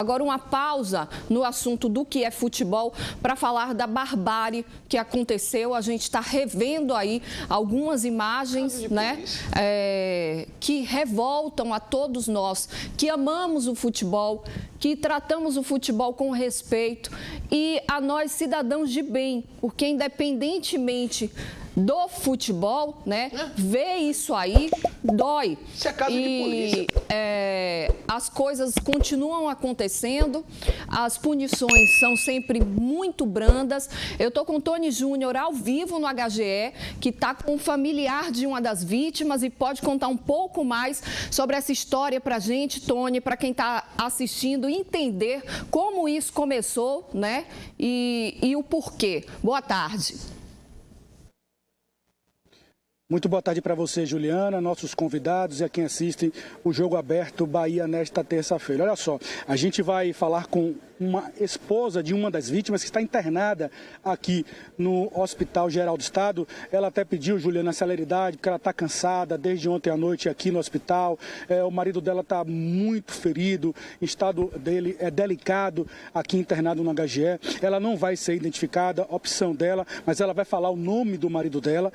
Agora uma pausa no assunto do que é futebol para falar da barbárie que aconteceu. A gente está revendo aí algumas imagens, né, que revoltam a todos nós que amamos o futebol, que tratamos o futebol com respeito e a nós cidadãos de bem, porque independentemente do futebol, né, ver isso aí dói. Isso é caso de polícia. As coisas continuam acontecendo, as punições são sempre muito brandas. Eu estou com o Tony Júnior ao vivo no HGE, que está com um familiar de uma das vítimas e pode contar um pouco mais sobre essa história para a gente, Tony, para quem está assistindo, entender como isso começou, né, e o porquê. Boa tarde. Muito boa tarde para você, Juliana, nossos convidados e a quem assiste o Jogo Aberto Bahia nesta terça-feira. Olha só, a gente vai falar com uma esposa de uma das vítimas que está internada aqui no Hospital Geral do Estado. Ela até pediu, Juliana, celeridade, porque ela está cansada desde ontem à noite aqui no hospital. O marido dela está muito ferido, o estado dele é delicado aqui internado no HGE. Ela não vai ser identificada, opção dela, mas ela vai falar o nome do marido dela.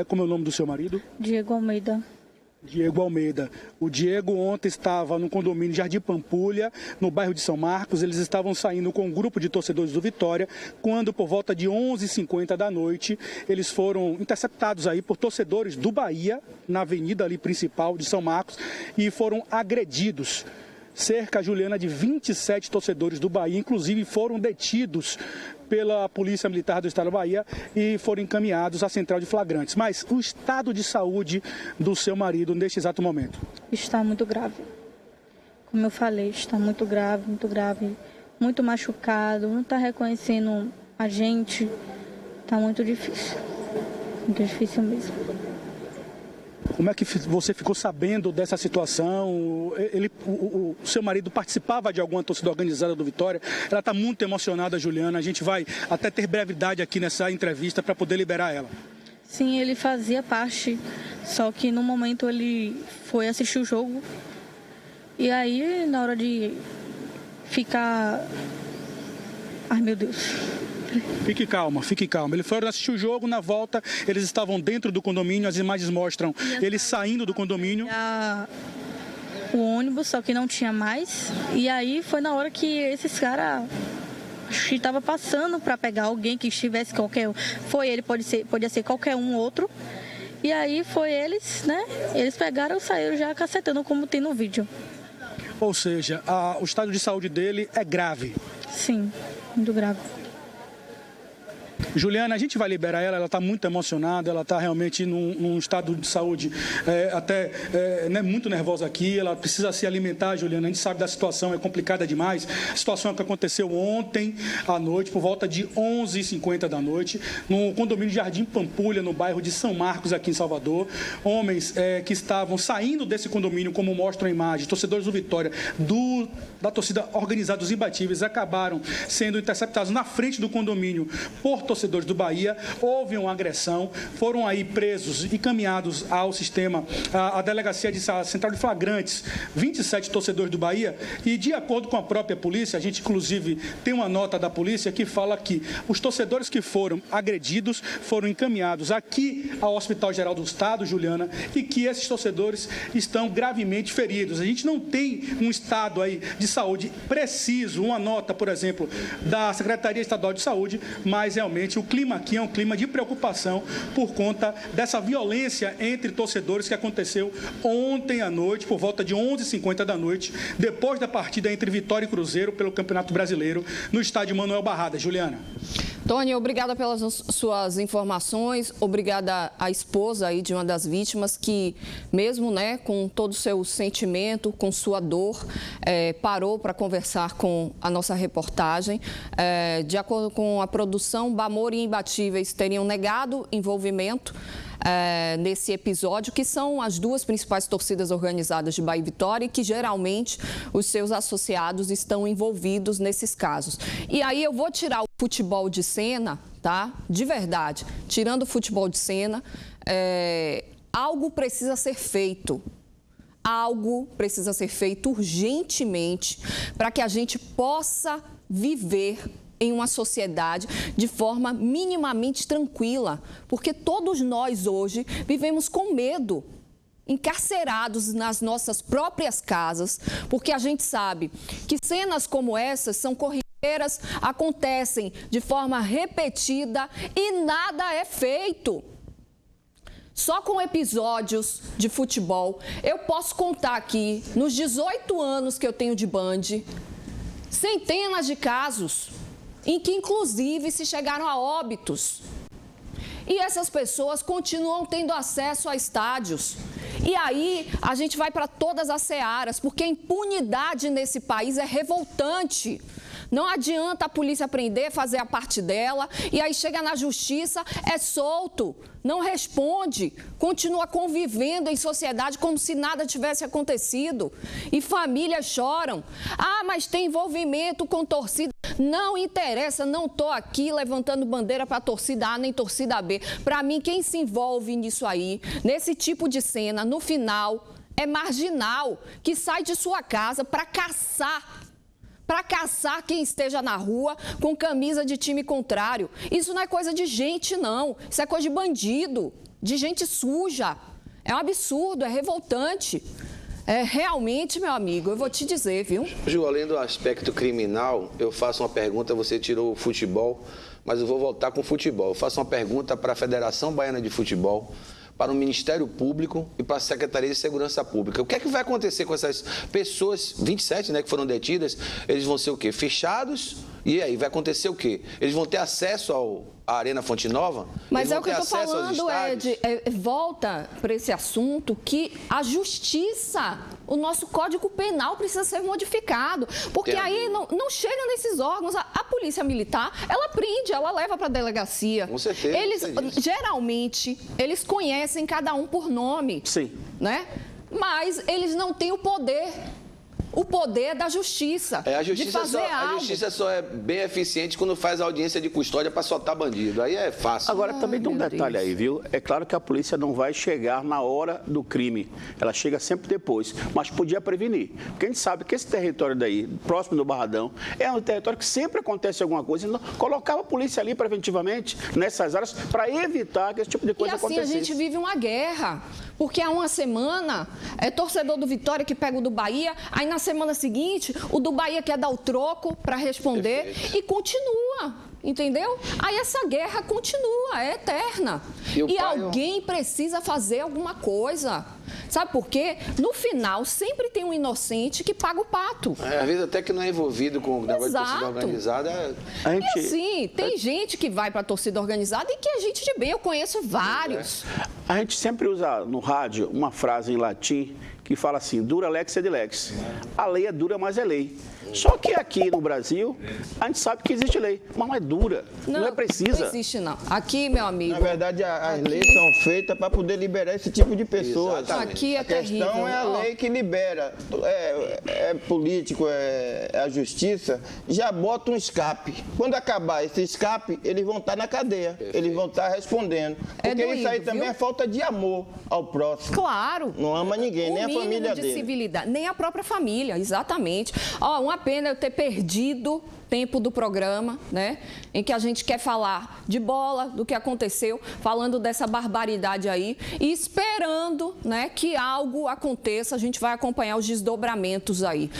Como é o nome do seu marido? Diego Almeida. Diego Almeida. O Diego ontem estava no condomínio Jardim Pampulha, no bairro de São Marcos. Eles estavam saindo com um grupo de torcedores do Vitória, quando por volta de 11h50 da noite, eles foram interceptados aí por torcedores do Bahia, na avenida ali principal de São Marcos, e foram agredidos. Cerca, Juliana, de 27 torcedores do Bahia, inclusive foram detidos pela Polícia Militar do Estado da Bahia e foram encaminhados à Central de Flagrantes. Mas o estado de saúde do seu marido neste exato momento? Está muito grave. Como eu falei, está muito grave, muito machucado, não está reconhecendo a gente. Está muito difícil mesmo. Como é que você ficou sabendo dessa situação? O seu marido participava de alguma torcida organizada do Vitória? Ela está muito emocionada, Juliana. A gente vai até ter brevidade aqui nessa entrevista para poder liberar ela. Sim, ele fazia parte, só que no momento ele foi assistir o jogo. E aí, na hora de ficar... Ai, meu Deus... Fique calma, fique calma. Eles foram assistir o jogo, na volta eles estavam dentro do condomínio, as imagens mostram eles saindo do condomínio. O ônibus, só que não tinha mais. E aí foi na hora que esses caras, acho que estava passando para pegar alguém que estivesse qualquer um. Foi ele, podia ser qualquer um outro. E aí foi eles, né? Eles pegaram e saíram já cacetando, como tem no vídeo. Ou seja, o estado de saúde dele é grave. Sim, muito grave. Juliana, a gente vai liberar ela está muito emocionada, ela está realmente num estado de saúde muito nervosa aqui, ela precisa se alimentar, Juliana, a gente sabe da situação, é complicada demais. A situação que aconteceu ontem à noite, por volta de 11h50 da noite, no condomínio Jardim Pampulha, no bairro de São Marcos, aqui em Salvador. Homens que estavam saindo desse condomínio, como mostram a imagem, torcedores do Vitória, da torcida organizada dos Imbatíveis, acabaram sendo interceptados na frente do condomínio por torcedores do Bahia. Houve uma agressão, foram aí presos e encaminhados ao sistema, à delegacia de Central de Flagrantes, 27 torcedores do Bahia, e de acordo com a própria polícia, a gente inclusive tem uma nota da polícia que fala que os torcedores que foram agredidos foram encaminhados aqui ao Hospital Geral do Estado, Juliana, e que esses torcedores estão gravemente feridos. A gente não tem um estado aí de saúde preciso, uma nota, por exemplo, da Secretaria Estadual de Saúde, mas realmente o clima aqui é um clima de preocupação por conta dessa violência entre torcedores que aconteceu ontem à noite, por volta de 11h50 da noite, depois da partida entre Vitória e Cruzeiro pelo Campeonato Brasileiro, no estádio Manuel Barrada. Juliana. Tony, obrigada pelas suas informações, obrigada à esposa aí de uma das vítimas que, mesmo, né, com todo o seu sentimento, com sua dor, parou para conversar com a nossa reportagem. De acordo com a produção, Bamor e Imbatíveis teriam negado envolvimento nesse episódio, que são as duas principais torcidas organizadas de Bahia e Vitória e que geralmente os seus associados estão envolvidos nesses casos. E aí eu vou tirar o futebol de cena, tá? De verdade, tirando o futebol de cena, algo precisa ser feito. algo precisa ser feito urgentemente para que a gente possa viver em uma sociedade de forma minimamente tranquila, porque todos nós hoje vivemos com medo, encarcerados nas nossas próprias casas, porque a gente sabe que cenas como essas são corriqueiras, acontecem de forma repetida e nada é feito. Só com episódios de futebol, eu posso contar aqui, nos 18 anos que eu tenho de Band, centenas de casos em que, inclusive, se chegaram a óbitos. E essas pessoas continuam tendo acesso a estádios. E aí, a gente vai para todas as searas, porque a impunidade nesse país é revoltante. Não adianta a polícia prender, fazer a parte dela, e aí chega na justiça, é solto, não responde, continua convivendo em sociedade como se nada tivesse acontecido. E famílias choram. Ah, mas tem envolvimento com torcida. Não interessa, não estou aqui levantando bandeira para torcida A nem torcida B. Para mim, quem se envolve nisso aí, nesse tipo de cena, no final, é marginal, que sai de sua casa para caçar quem esteja na rua com camisa de time contrário. Isso não é coisa de gente, não. Isso é coisa de bandido, de gente suja. É um absurdo, é revoltante. É realmente, meu amigo, eu vou te dizer, viu? Ju, além do aspecto criminal, eu faço uma pergunta, você tirou o futebol, mas eu vou voltar com o futebol. Eu faço uma pergunta para a Federação Baiana de Futebol, para o Ministério Público e para a Secretaria de Segurança Pública. O que é que vai acontecer com essas pessoas, 27, né, que foram detidas? Eles vão ser o quê? Fechados? E aí, vai acontecer o quê? Eles vão ter acesso à Arena Fonte Nova? Mas é o que eu estou falando, Ed, volta para esse assunto que a justiça, o nosso Código Penal precisa ser modificado, porque aí não chega nesses órgãos. A Polícia Militar, ela prende, ela leva para a delegacia. Com certeza. Geralmente, eles conhecem cada um por nome. Sim. Né? Mas eles não têm o poder. O poder da justiça, de fazer algo. A justiça só é bem eficiente quando faz audiência de custódia para soltar bandido. Aí é fácil. Agora, também tem um detalhe aí, viu? É claro que a polícia não vai chegar na hora do crime. Ela chega sempre depois. Mas podia prevenir. Porque a gente sabe que esse território daí, próximo do Barradão, é um território que sempre acontece alguma coisa. Então, colocava a polícia ali preventivamente, nessas áreas, para evitar que esse tipo de coisa acontecesse. E assim a gente vive uma guerra. Porque há uma semana, é torcedor do Vitória que pega o do Bahia, aí na semana seguinte, o do Bahia quer dar o troco para responder. Perfeito. E continua, entendeu? Aí essa guerra continua, é eterna. E alguém precisa fazer alguma coisa. Sabe por quê? No final, sempre tem um inocente que paga o pato. Às vezes até que não é envolvido com o negócio de torcida organizada. E assim, tem gente que vai para a torcida organizada e que é gente de bem. Eu conheço vários. A gente sempre usa no rádio uma frase em latim que fala assim, dura lex sed lex. A lei é dura, mas é lei. Só que aqui no Brasil, a gente sabe que existe lei, mas não é dura, não é precisa. Não existe, não. Aqui, meu amigo... Na verdade, as leis são feitas para poder liberar esse tipo de pessoas. Exatamente. Aqui é terrível. A questão é a lei que libera. É político, é a justiça, já bota um escape. Quando acabar esse escape, eles vão estar na cadeia. Perfeito. Eles vão estar respondendo. Porque doído, isso aí também é falta de amor ao próximo. Claro. Não ama ninguém, nem a família dele. Civilidade, nem a própria família, exatamente. Uma pena eu ter perdido tempo do programa, né? Em que a gente quer falar de bola, do que aconteceu, falando dessa barbaridade aí e esperando, né, que algo aconteça. A gente vai acompanhar os desdobramentos aí.